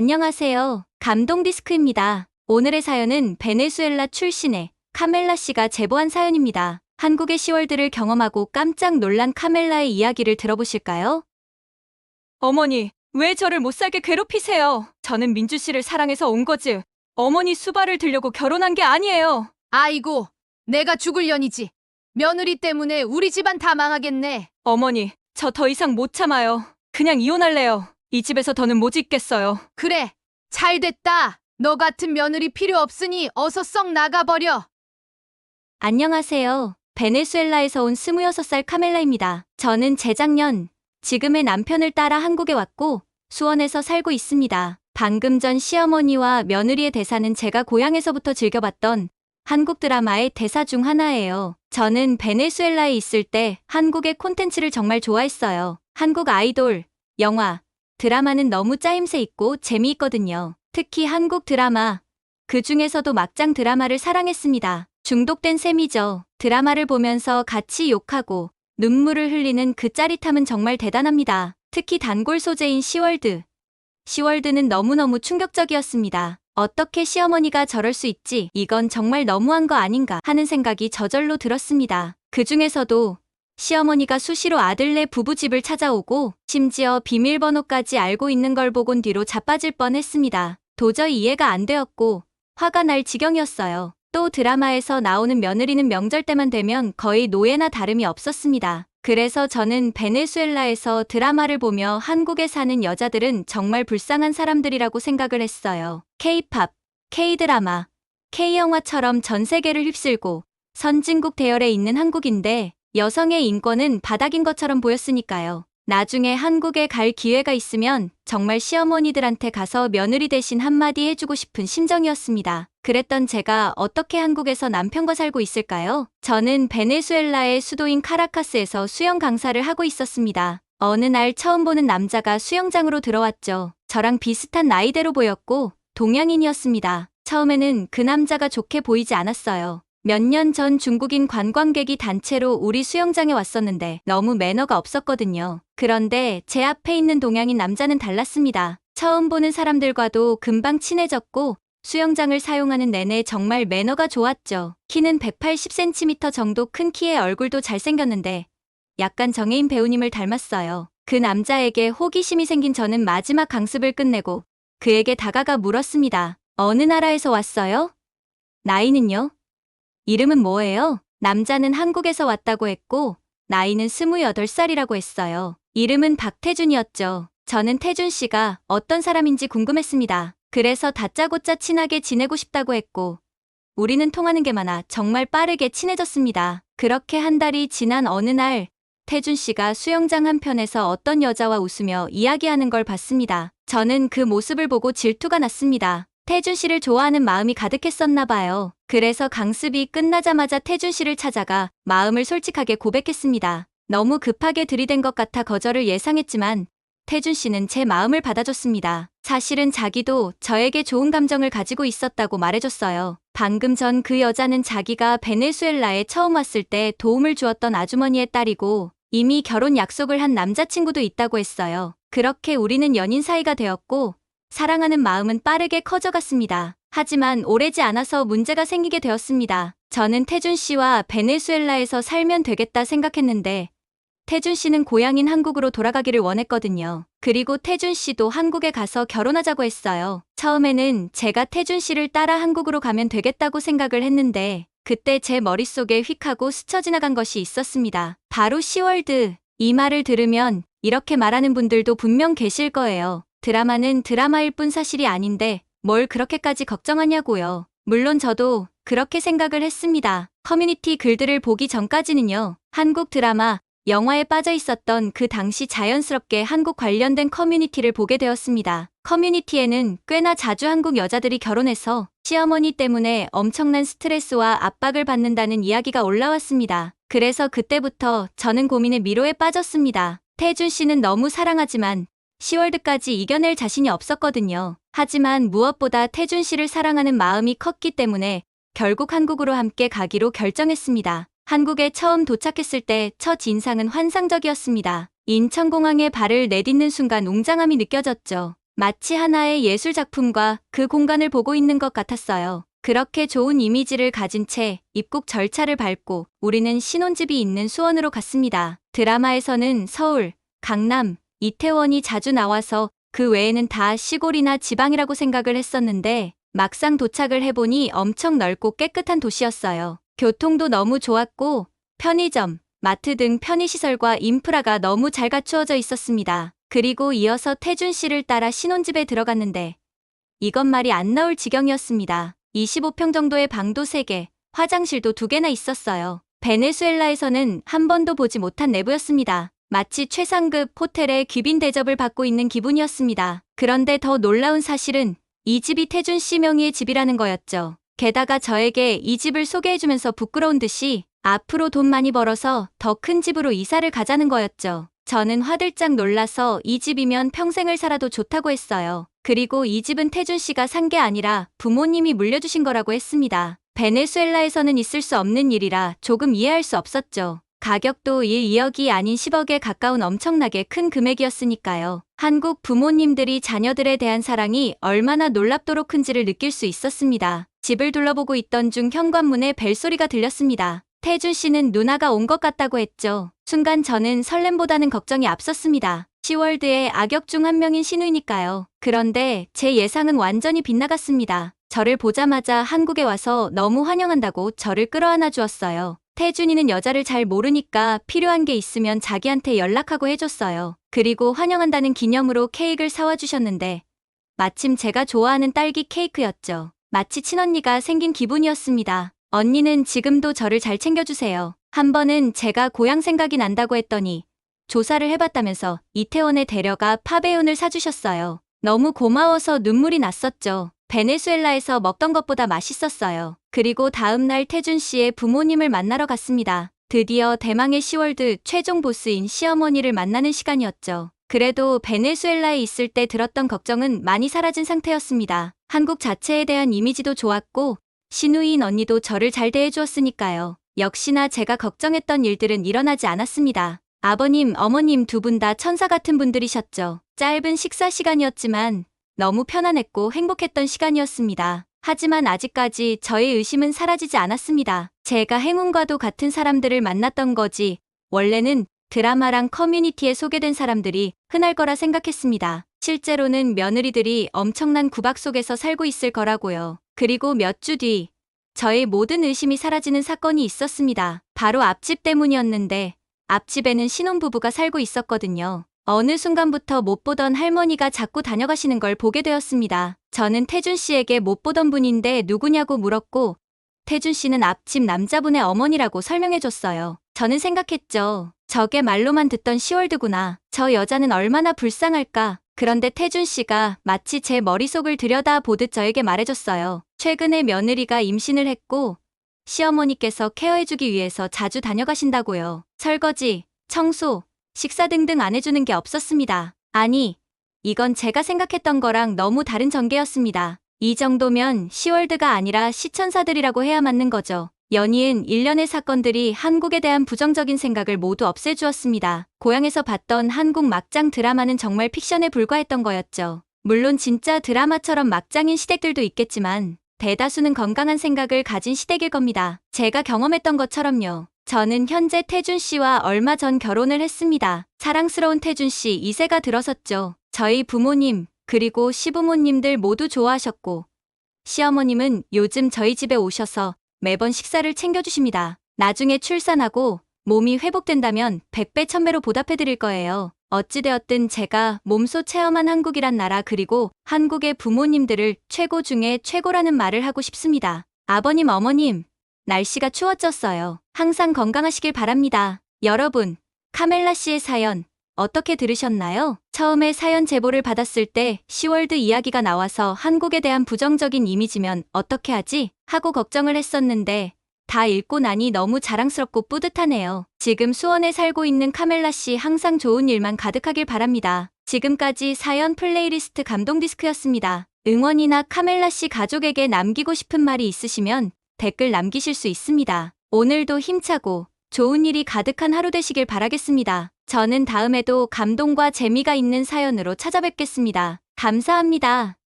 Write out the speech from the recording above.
안녕하세요. 감동 디스크입니다. 오늘의 사연은 베네수엘라 출신의 카멜라 씨가 제보한 사연입니다. 한국의 시월드를 경험하고 깜짝 놀란 카멜라의 이야기를 들어보실까요? 어머니, 왜 저를 못살게 괴롭히세요? 저는 민주 씨를 사랑해서 온 거지. 어머니 수발을 들려고 결혼한 게 아니에요. 아이고, 내가 죽을 년이지. 며느리 때문에 우리 집안 다 망하겠네. 어머니, 저 더 이상 못 참아요. 그냥 이혼할래요. 이 집에서 더는 못 있겠어요. 그래, 잘 됐다. 너 같은 며느리 필요 없으니 어서 썩 나가버려. 안녕하세요. 베네수엘라에서 온 26살 카멜라입니다. 저는 재작년 지금의 남편을 따라 한국에 왔고 수원에서 살고 있습니다. 방금 전 시어머니와 며느리의 대사는 제가 고향에서부터 즐겨봤던 한국 드라마의 대사 중 하나예요. 저는 베네수엘라에 있을 때 한국의 콘텐츠를 정말 좋아했어요. 한국 아이돌, 영화, 드라마는 너무 짜임새 있고 재미있거든요. 특히 한국 드라마, 그 중에서도 막장 드라마를 사랑했습니다. 중독된 셈이죠. 드라마를 보면서 같이 욕하고 눈물을 흘리는 그 짜릿함은 정말 대단합니다. 특히 단골 소재인 시월드. 시월드는 너무너무 충격적이었습니다. 어떻게 시어머니가 저럴 수 있지? 이건 정말 너무한 거 아닌가 하는 생각이 저절로 들었습니다. 그 중에서도 시어머니가 수시로 아들네 부부집을 찾아오고 심지어 비밀번호까지 알고 있는 걸 보곤 뒤로 자빠질 뻔했습니다. 도저히 이해가 안 되었고 화가 날 지경이었어요. 또 드라마에서 나오는 며느리는 명절 때만 되면 거의 노예나 다름이 없었습니다. 그래서 저는 베네수엘라에서 드라마를 보며 한국에 사는 여자들은 정말 불쌍한 사람들이라고 생각을 했어요. K-팝, K-드라마, K-영화처럼 전 세계를 휩쓸고 선진국 대열에 있는 한국인데 여성의 인권은 바닥인 것처럼 보였으니까요. 나중에 한국에 갈 기회가 있으면 정말 시어머니들한테 가서 며느리 대신 한마디 해주고 싶은 심정이었습니다. 그랬던 제가 어떻게 한국에서 남편과 살고 있을까요? 저는 베네수엘라의 수도인 카라카스에서 수영 강사를 하고 있었습니다. 어느 날 처음 보는 남자가 수영장으로 들어왔죠. 저랑 비슷한 나이대로 보였고 동양인이었습니다. 처음에는 그 남자가 좋게 보이지 않았어요. 몇 년 전 중국인 관광객이 단체로 우리 수영장에 왔었는데 너무 매너가 없었거든요. 그런데 제 앞에 있는 동양인 남자는 달랐습니다. 처음 보는 사람들과도 금방 친해졌고 수영장을 사용하는 내내 정말 매너가 좋았죠. 키는 180cm 정도 큰 키에 얼굴도 잘생겼는데 약간 정혜인 배우님을 닮았어요. 그 남자에게 호기심이 생긴 저는 마지막 강습을 끝내고 그에게 다가가 물었습니다. 어느 나라에서 왔어요? 나이는요? 이름은 뭐예요? 남자는 한국에서 왔다고 했고 나이는 28살이라고 했어요. 이름은 박태준이었죠. 저는 태준 씨가 어떤 사람인지 궁금했습니다. 그래서 다짜고짜 친하게 지내고 싶다고 했고 우리는 통하는 게 많아 정말 빠르게 친해졌습니다. 그렇게 한 달이 지난 어느 날 태준 씨가 수영장 한편에서 어떤 여자와 웃으며 이야기하는 걸 봤습니다. 저는 그 모습을 보고 질투가 났습니다. 태준 씨를 좋아하는 마음이 가득했었나 봐요. 그래서 강습이 끝나자마자 태준 씨를 찾아가 마음을 솔직하게 고백했습니다. 너무 급하게 들이댄 것 같아 거절을 예상했지만 태준 씨는 제 마음을 받아줬습니다. 사실은 자기도 저에게 좋은 감정을 가지고 있었다고 말해줬어요. 방금 전 그 여자는 자기가 베네수엘라에 처음 왔을 때 도움을 주었던 아주머니의 딸이고 이미 결혼 약속을 한 남자친구도 있다고 했어요. 그렇게 우리는 연인 사이가 되었고 사랑하는 마음은 빠르게 커져갔습니다. 하지만 오래지 않아서 문제가 생기게 되었습니다. 저는 태준 씨와 베네수엘라에서 살면 되겠다 생각했는데 태준 씨는 고향인 한국으로 돌아가기를 원했거든요. 그리고 태준 씨도 한국에 가서 결혼하자고 했어요. 처음에는 제가 태준 씨를 따라 한국으로 가면 되겠다고 생각을 했는데 그때 제 머릿속에 휙 하고 스쳐 지나간 것이 있었습니다. 바로 시월드. 이 말을 들으면 이렇게 말하는 분들도 분명 계실 거예요. 드라마는 드라마일 뿐 사실이 아닌데 뭘 그렇게까지 걱정하냐고요. 물론 저도 그렇게 생각을 했습니다. 커뮤니티 글들을 보기 전까지는요. 한국 드라마, 영화에 빠져 있었던 그 당시 자연스럽게 한국 관련된 커뮤니티를 보게 되었습니다. 커뮤니티에는 꽤나 자주 한국 여자들이 결혼해서 시어머니 때문에 엄청난 스트레스와 압박을 받는다는 이야기가 올라왔습니다. 그래서 그때부터 저는 고민의 미로에 빠졌습니다. 태준 씨는 너무 사랑하지만 시월드까지 이겨낼 자신이 없었거든요. 하지만 무엇보다 태준 씨를 사랑하는 마음이 컸기 때문에 결국 한국으로 함께 가기로 결정했습니다. 한국에 처음 도착했을 때 첫 인상은 환상적이었습니다. 인천공항에 발을 내딛는 순간 웅장함이 느껴졌죠. 마치 하나의 예술 작품과 그 공간을 보고 있는 것 같았어요. 그렇게 좋은 이미지를 가진 채 입국 절차를 밟고 우리는 신혼집이 있는 수원으로 갔습니다. 드라마에서는 서울, 강남, 이태원이 자주 나와서 그 외에는 다 시골이나 지방이라고 생각을 했었는데 막상 도착을 해보니 엄청 넓고 깨끗한 도시였어요. 교통도 너무 좋았고 편의점, 마트 등 편의시설과 인프라가 너무 잘 갖추어져 있었습니다. 그리고 이어서 태준 씨를 따라 신혼집에 들어갔는데 이건 말이 안 나올 지경이었습니다. 25평 정도의 방도 3개, 화장실도 2개나 있었어요. 베네수엘라에서는 한 번도 보지 못한 내부였습니다. 마치 최상급 호텔의 귀빈 대접을 받고 있는 기분이었습니다. 그런데 더 놀라운 사실은 이 집이 태준 씨 명의의 집이라는 거였죠. 게다가 저에게 이 집을 소개해주면서 부끄러운 듯이 앞으로 돈 많이 벌어서 더 큰 집으로 이사를 가자는 거였죠. 저는 화들짝 놀라서 이 집이면 평생을 살아도 좋다고 했어요. 그리고 이 집은 태준 씨가 산 게 아니라 부모님이 물려주신 거라고 했습니다. 베네수엘라에서는 있을 수 없는 일이라 조금 이해할 수 없었죠. 가격도 2억이 아닌 10억에 가까운 엄청나게 큰 금액이었으니까요. 한국 부모님들이 자녀들에 대한 사랑이 얼마나 놀랍도록 큰지를 느낄 수 있었습니다. 집을 둘러보고 있던 중 현관문에 벨소리가 들렸습니다. 태준 씨는 누나가 온 것 같다고 했죠. 순간 저는 설렘보다는 걱정이 앞섰습니다. 시월드의 악역 중 한 명인 신우이니까요. 그런데 제 예상은 완전히 빗나갔습니다. 저를 보자마자 한국에 와서 너무 환영한다고 저를 끌어안아 주었어요. 태준이는 여자를 잘 모르니까 필요한 게 있으면 자기한테 연락하고 해줬어요. 그리고 환영한다는 기념으로 케이크를 사와 주셨는데 마침 제가 좋아하는 딸기 케이크였죠. 마치 친언니가 생긴 기분이었습니다. 언니는 지금도 저를 잘 챙겨주세요. 한 번은 제가 고향 생각이 난다고 했더니 조사를 해봤다면서 이태원에 데려가 파베온을 사주셨어요. 너무 고마워서 눈물이 났었죠. 베네수엘라에서 먹던 것보다 맛있었어요. 그리고 다음날 태준 씨의 부모님을 만나러 갔습니다. 드디어 대망의 시월드 최종 보스인 시어머니를 만나는 시간이었죠. 그래도 베네수엘라에 있을 때 들었던 걱정은 많이 사라진 상태였습니다. 한국 자체에 대한 이미지도 좋았고 신우이인 언니도 저를 잘 대해주었으니까요. 역시나 제가 걱정했던 일들은 일어나지 않았습니다. 아버님, 어머님 두 분 다 천사 같은 분들이셨죠. 짧은 식사 시간이었지만 너무 편안했고 행복했던 시간이었습니다. 하지만 아직까지 저의 의심은 사라지지 않았습니다. 제가 행운과도 같은 사람들을 만났던 거지 원래는 드라마랑 커뮤니티에 소개된 사람들이 흔할 거라 생각했습니다. 실제로는 며느리들이 엄청난 구박 속에서 살고 있을 거라고요. 그리고 몇 주 뒤 저의 모든 의심이 사라지는 사건이 있었습니다. 바로 앞집 때문이었는데 앞집에는 신혼부부가 살고 있었거든요. 어느 순간부터 못 보던 할머니가 자꾸 다녀가시는 걸 보게 되었습니다. 저는 태준 씨에게 못 보던 분인데 누구냐고 물었고 태준 씨는 앞집 남자분의 어머니라고 설명해줬어요. 저는 생각했죠. 저게 말로만 듣던 시월드구나. 저 여자는 얼마나 불쌍할까. 그런데 태준 씨가 마치 제 머릿속을 들여다보듯 저에게 말해줬어요. 최근에 며느리가 임신을 했고 시어머니께서 케어해주기 위해서 자주 다녀가신다고요. 설거지, 청소, 식사 등등 안 해주는 게 없었습니다. 아니, 이건 제가 생각했던 거랑 너무 다른 전개였습니다. 이 정도면 시월드가 아니라 시천사들이라고 해야 맞는 거죠. 연이은 일련의 사건들이 한국에 대한 부정적인 생각을 모두 없애주었습니다. 고향에서 봤던 한국 막장 드라마는 정말 픽션에 불과했던 거였죠. 물론 진짜 드라마처럼 막장인 시댁들도 있겠지만 대다수는 건강한 생각을 가진 시댁일 겁니다. 제가 경험했던 것처럼요. 저는 현재 태준 씨와 얼마 전 결혼을 했습니다. 사랑스러운 태준 씨 2세가 들어섰죠. 저희 부모님 그리고 시부모님들 모두 좋아하셨고 시어머님은 요즘 저희 집에 오셔서 매번 식사를 챙겨주십니다. 나중에 출산하고 몸이 회복된다면 100배 1000배로 보답해드릴 거예요. 어찌되었든 제가 몸소 체험한 한국이란 나라 그리고 한국의 부모님들을 최고 중에 최고라는 말을 하고 싶습니다. 아버님, 어머님, 날씨가 추워졌어요. 항상 건강하시길 바랍니다. 여러분, 카멜라 씨의 사연 어떻게 들으셨나요? 처음에 사연 제보를 받았을 때 시월드 이야기가 나와서 한국에 대한 부정적인 이미지면 어떻게 하지? 하고 걱정을 했었는데 다 읽고 나니 너무 자랑스럽고 뿌듯하네요. 지금 수원에 살고 있는 카멜라 씨 항상 좋은 일만 가득하길 바랍니다. 지금까지 사연 플레이리스트 감동 디스크였습니다. 응원이나 카멜라 씨 가족에게 남기고 싶은 말이 있으시면 댓글 남기실 수 있습니다. 오늘도 힘차고 좋은 일이 가득한 하루 되시길 바라겠습니다. 저는 다음에도 감동과 재미가 있는 사연으로 찾아뵙겠습니다. 감사합니다.